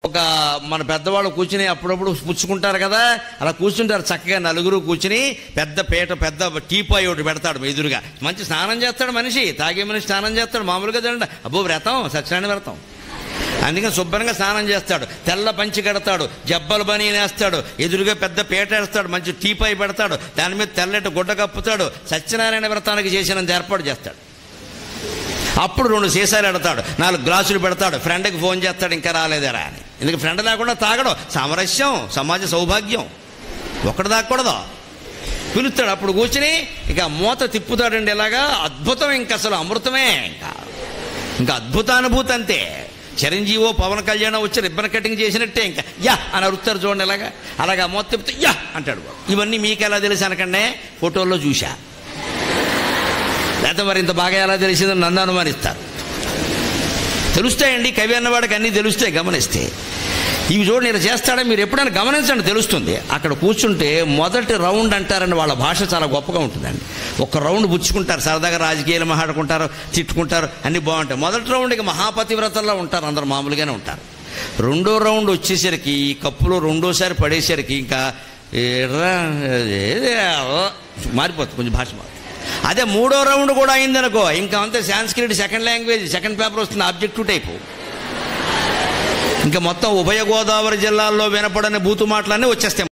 ఒక మన పెద్దవాళ్ళు కూర్చుని అప్పుడప్పుడు పుచ్చుకుంటారు కదా, అలా కూర్చుంటారు చక్కగా నలుగురు కూర్చుని. పెద్ద పీట, పెద్ద టీపాయ్ ఒకటి పెడతాడు ఎదురుగా. మంచి స్నానం చేస్తాడు మనిషి, తాగే మనిషి స్నానం చేస్తాడు. మామూలుగా తినండి, అబ్బో వ్రతం, సత్యనారాయణ వ్రతం. అందుకని శుభ్రంగా స్నానం చేస్తాడు, తెల్ల పంచి కడతాడు, జబ్బలు బనీ వేస్తాడు, ఎదురుగా పెద్ద పీట వేస్తాడు, మంచి టీపాయ్ పెడతాడు, దాని మీద తెల్లటి గుడ్డ కప్పుతాడు. సత్యనారాయణ వ్రతానికి చేసినంత ఏర్పాటు చేస్తాడు. అప్పుడు 2 సీసాలు ఎడతాడు, 4 గ్లాసులు పెడతాడు, ఫ్రెండ్కి ఫోన్ చేస్తాడు ఇంకా రాలేదరా అని. ఎందుకు ఫ్రెండ్ లేకుండా తాగడం సామరస్యం, సమాజ సౌభాగ్యం. ఒకటి దాక్కూడదు, పిలుస్తాడు. అప్పుడు కూర్చుని ఇక మూత తిప్పుతాడండి ఇలాగా. అద్భుతం, ఇంక అసలు అమృతమే, ఇంకా అద్భుతానుభూతి అంతే. చిరంజీవో పవన్ కళ్యాణ్ వచ్చి రిబ్బన్ కటింగ్ చేసినట్టే ఇంకా యా అని అరుస్తారు చూడండి అలాగా మూత తిప్పుతే యా అంటాడు. ఇవన్నీ మీకు ఎలా తెలుసు అనకండి, ఫోటోల్లో చూశా. లేకపోతే మరి ఇంత బాగా ఎలా తెలిసిందని నన్ను అనుమానిస్తారు. తెలుస్తాయండి, కవి అన్నవాడికి అన్నీ తెలుస్తాయి గమనిస్తే. ఇవి చూడండి ఇలా చేస్తాడో మీరు ఎప్పుడైనా గమనించండి, తెలుస్తుంది. అక్కడ కూర్చుంటే మొదటి రౌండ్ అంటారండి, వాళ్ళ భాష చాలా గొప్పగా ఉంటుందండి. ఒక రౌండ్ పుచ్చుకుంటారు, సరదాగా రాజకీయాలు మాట్లాడుకుంటారు, తిట్టుకుంటారు, అన్నీ బాగుంటాయి. మొదటి రౌండ్ ఇక మహాపతివ్రతల్లో ఉంటారు, అందరు మామూలుగానే ఉంటారు. రెండో రౌండ్ వచ్చేసరికి ఈ కప్పులో రెండోసారి పడేసరికి ఇంకా మారిపోతుంది, కొంచెం భాష మారుతుంది. అదే మూడో రౌండ్ కూడా అయిందనుకో, ఇంకా అంతే Sanskrit second language, second paper వస్తుంది, ఆబ్జెక్టివ్ టైపు. ఇంకా మొత్తం ఉభయ గోదావరి జిల్లాల్లో వినపడని బూతు మాటలన్నీ వచ్చేస్తాయి.